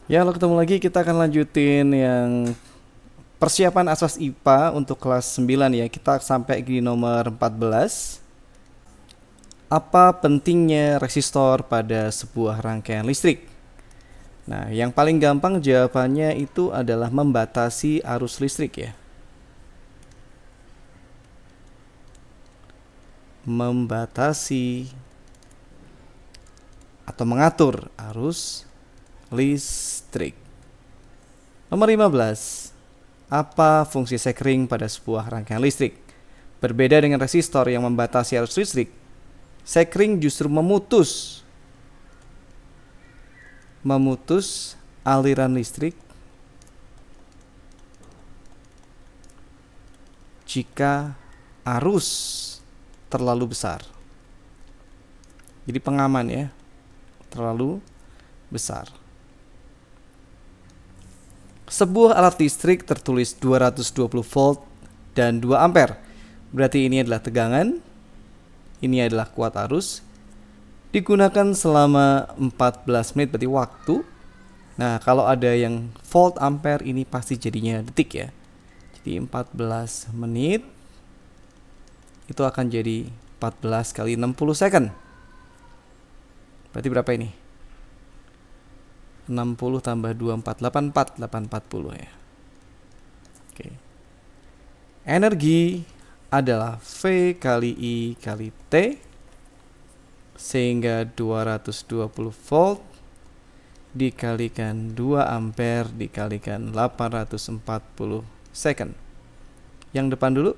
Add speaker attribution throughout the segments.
Speaker 1: Ya, lo ketemu lagi, kita akan lanjutin yang persiapan asas IPA untuk kelas 9 ya. Kita sampai di nomor 14. Apa pentingnya resistor pada sebuah rangkaian listrik? Nah, yang paling gampang jawabannya itu adalah membatasi arus listrik ya. Membatasi atau mengatur arus listrik. Nomor 15. Apa fungsi sekring pada sebuah rangkaian listrik? Berbeda dengan resistor yang membatasi arus listrik, sekring justru memutus aliran listrik jika arus terlalu besar. Jadi pengaman ya, terlalu besar. Sebuah alat listrik tertulis 220 volt dan 2 ampere. Berarti ini adalah tegangan, ini adalah kuat arus. Digunakan selama 14 menit berarti waktu. Nah, kalau ada yang volt ampere ini pasti jadinya detik ya. Jadi 14 menit itu akan jadi 14 kali 60 second. Berarti berapa ini? 60 tambah 24, 84, 840 ya. Oke. Energi adalah V kali I kali T, sehingga 220 volt dikalikan 2 ampere dikalikan 840 second. Yang depan dulu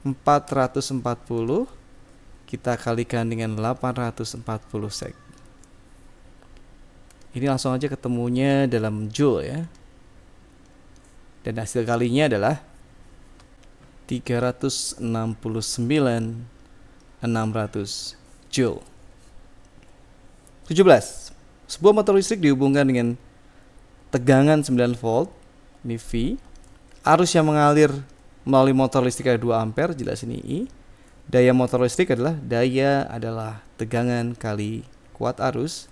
Speaker 1: 440 kita kalikan dengan 840 sek. Ini langsung aja ketemunya dalam joule ya. Dan hasil kalinya adalah 369.600 joule. 17. Sebuah motor listrik dihubungkan dengan tegangan 9 volt, ini V. Arus yang mengalir melalui motor listrik ada 2 ampere, jelas ini I. Daya motor listrik adalah tegangan kali kuat arus,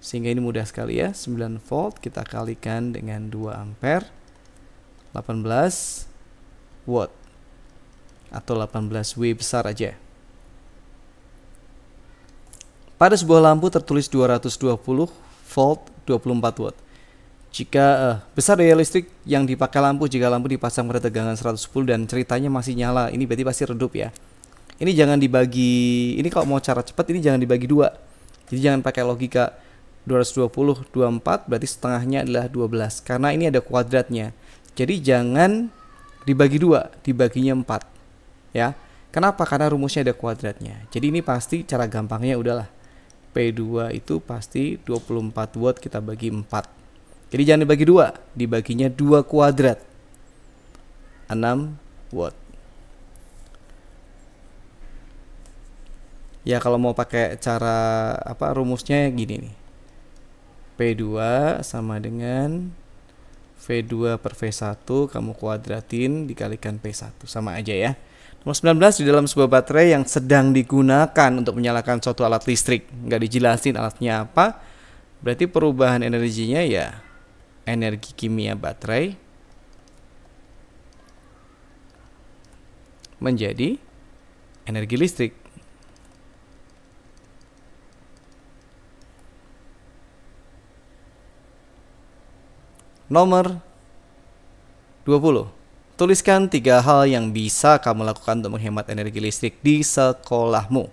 Speaker 1: sehingga ini mudah sekali ya. 9 volt kita kalikan dengan 2 ampere, 18 watt atau 18 W besar aja. Pada sebuah lampu tertulis 220 volt 24 watt. Jika besar daya listrik yang dipakai lampu jika lampu dipasang pada tegangan 110 dan ceritanya masih nyala, ini berarti pasti redup ya. Ini jangan dibagi, ini kalau mau cara cepat ini jangan dibagi dua. Jadi jangan pakai logika 220 24 berarti setengahnya adalah 12 karena ini ada kuadratnya. Jadi jangan dibagi dua, dibaginya 4 ya. Kenapa? Karena rumusnya ada kuadratnya. Jadi ini pasti cara gampangnya udahlah. P2 itu pasti 24 watt kita bagi 4. Jadi jangan dibagi dua, dibaginya 2 kuadrat. 6 watt. Ya kalau mau pakai cara rumusnya gini nih. P2 sama dengan V2 per V1 kamu kuadratin dikalikan P1 sama aja ya. Nomor 19, di dalam sebuah baterai yang sedang digunakan untuk menyalakan suatu alat listrik, nggak dijelasin alatnya apa, berarti perubahan energinya ya energi kimia baterai menjadi energi listrik. Nomor 20. Tuliskan 3 hal yang bisa kamu lakukan untuk menghemat energi listrik di sekolahmu.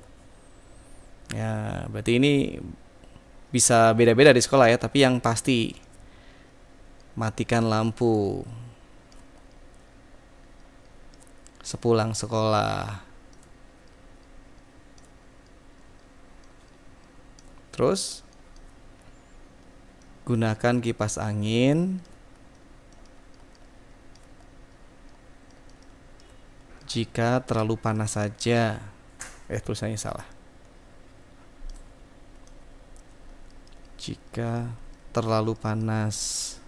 Speaker 1: Ya, berarti ini bisa beda-beda di sekolah ya, tapi yang pasti matikan lampu sepulang sekolah. Terus gunakan kipas angin jika terlalu panas saja. Tulisannya salah. Jika terlalu panas.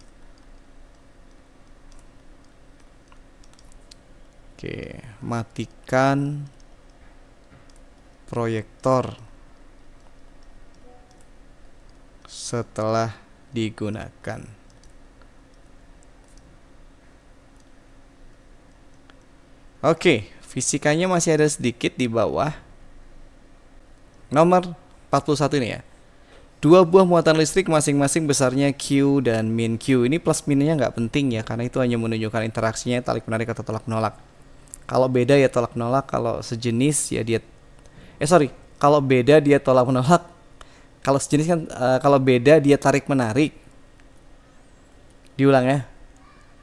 Speaker 1: Oke, matikan proyektor setelah digunakan. Oke, fisikanya masih ada sedikit di bawah. Nomor 41 ini ya. Dua buah muatan listrik masing-masing besarnya Q dan min Q. Ini plus minnya nggak penting ya, karena itu hanya menunjukkan interaksinya tarik menarik atau tolak menolak. Kalau beda ya tolak menolak, kalau sejenis ya dia kalau beda dia tolak menolak. Kalau sejenis kan kalau beda dia tarik menarik. Diulang ya.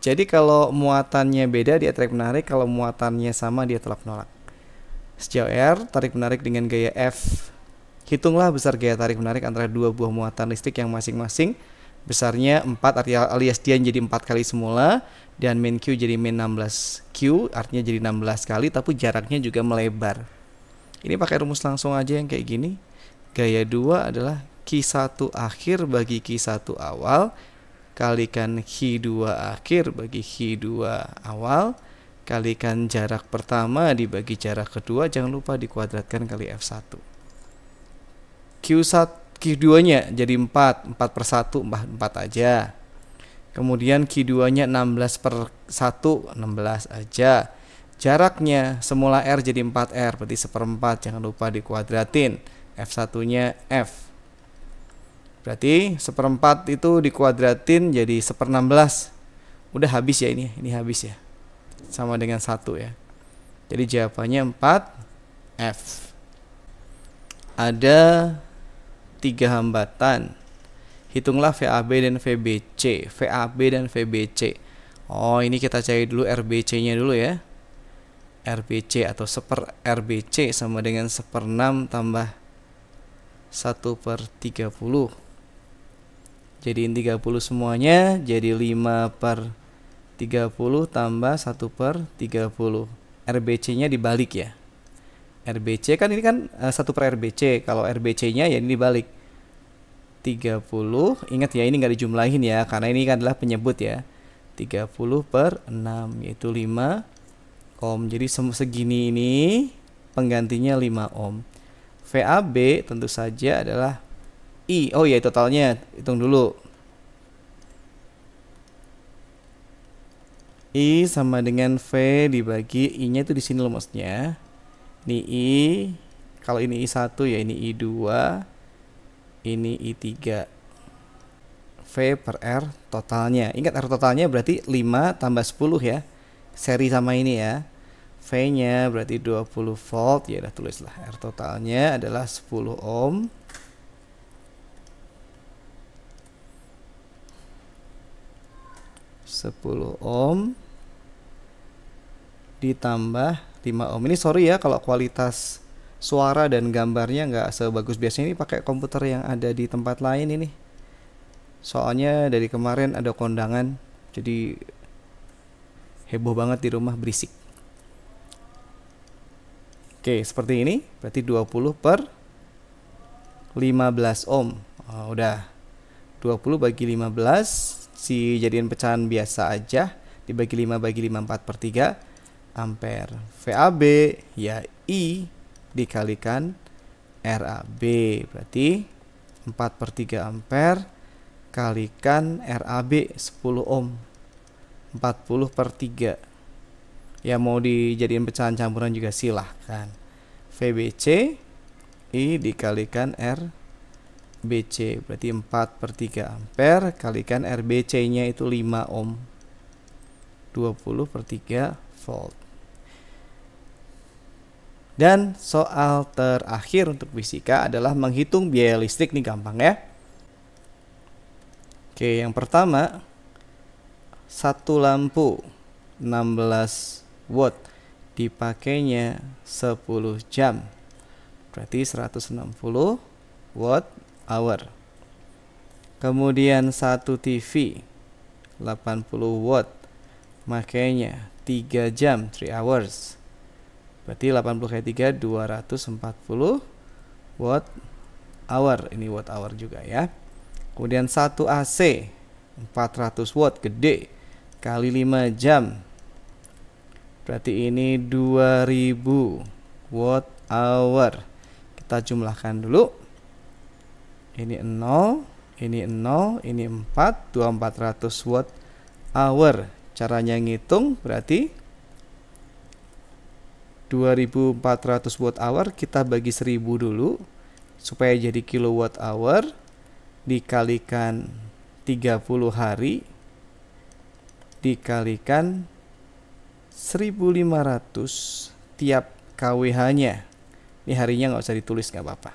Speaker 1: Jadi kalau muatannya beda dia tarik menarik, kalau muatannya sama dia tolak menolak. Sejauh R tarik menarik dengan gaya F. Hitunglah besar gaya tarik menarik antara dua buah muatan listrik yang masing-masing besarnya 4 alias dia jadi 4 kali semula, dan min Q jadi min 16 Q, artinya jadi 16 kali, tapi jaraknya juga melebar. Ini pakai rumus langsung aja yang kayak gini. Gaya 2 adalah Q1 akhir bagi Q1 awal kalikan Q2 akhir bagi Q2 awal kalikan jarak pertama dibagi jarak kedua, jangan lupa dikuadratkan kali F1. Q2 nya jadi 4 per 1 4 aja. Kemudian Q2 nya 16 per 1 16 aja. Jaraknya semula R jadi 4R, berarti 1/4, jangan lupa dikuadratin. F1 nya F, berarti 1/4 itu dikuadratin jadi 1/16. Udah habis ya, ini habis ya, sama dengan 1 ya. Jadi jawabannya 4F. Ada 3 hambatan. Hitunglah VAB dan VBC. VAB dan VBC. Oh, ini kita cari dulu RBC nya dulu ya. RBC atau 1 RBC sama dengan 1/6 tambah 1/30. Jadiin 30 semuanya, jadi 5/30 tambah 1/30. RBC nya dibalik ya. RBC kan ini kan 1/RBC. Kalau RBC nya ya ini dibalik 30. Ingat ya, ini nggak dijumlahin ya, karena ini kan adalah penyebut ya. 30/6 yaitu 5 ohm. Jadi segini ini penggantinya 5 ohm. VAB tentu saja adalah I. Oh ya, totalnya hitung dulu. I sama dengan V dibagi I-nya itu di sini loh maksudnya. Ini I, kalau ini I1 ya ini I2, ini I3. V per R totalnya. Ingat R totalnya berarti 5 tambah 10 ya. Seri sama ini ya. V-nya berarti 20 volt, ya udah tulislah. R totalnya adalah 10 ohm. Ditambah 5 ohm. Ini sorry ya kalau kualitas suara dan gambarnya nggak sebagus biasanya. Ini pakai komputer yang ada di tempat lain ini. Soalnya dari kemarin ada kondangan, jadi heboh banget di rumah, berisik. Oke, seperti ini. Berarti 20/15 ohm. Oh, udah. 20 bagi 15, jadian pecahan biasa aja. Dibagi 5 bagi 5, 4/3 ampere. VAB ya I dikalikan RAB. Berarti 4/3 ampere kalikan RAB 10 ohm. 40/3. Ya mau dijadiin pecahan campuran juga silahkan. VBC I dikalikan RBC, berarti 4/3 ampere kalikan RBC nya itu 5 ohm, 20/3 volt. Dan soal terakhir untuk fisika adalah menghitung biaya listrik. Nih gampang ya. Oke, yang pertama, satu lampu 16 watt dipakainya 10 jam, berarti 160 watt hour. Kemudian satu TV 80 watt makainya 3 jam, 3 hours, berarti 80 kali 3 240 watt hour. Ini watt hour juga ya. Kemudian satu AC 400 watt gede kali 5 jam, berarti ini 2000 watt hour. Kita jumlahkan dulu. Ini 0, Ini 0, ini 4, 2400 watt hour. Caranya ngitung berarti 2400 watt hour kita bagi 1000 dulu supaya jadi kilowatt hour, dikalikan 30 hari dikalikan 1500 tiap kWh-nya. Ini harinya nggak usah ditulis, nggak apa-apa.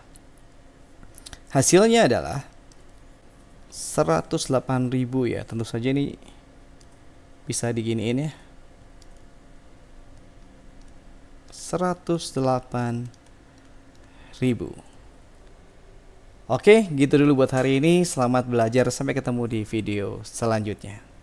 Speaker 1: Hasilnya adalah 108.000 ya. Tentu saja ini bisa diginiin ya. 108.000. Oke, gitu dulu buat hari ini. Selamat belajar. Sampai ketemu di video selanjutnya.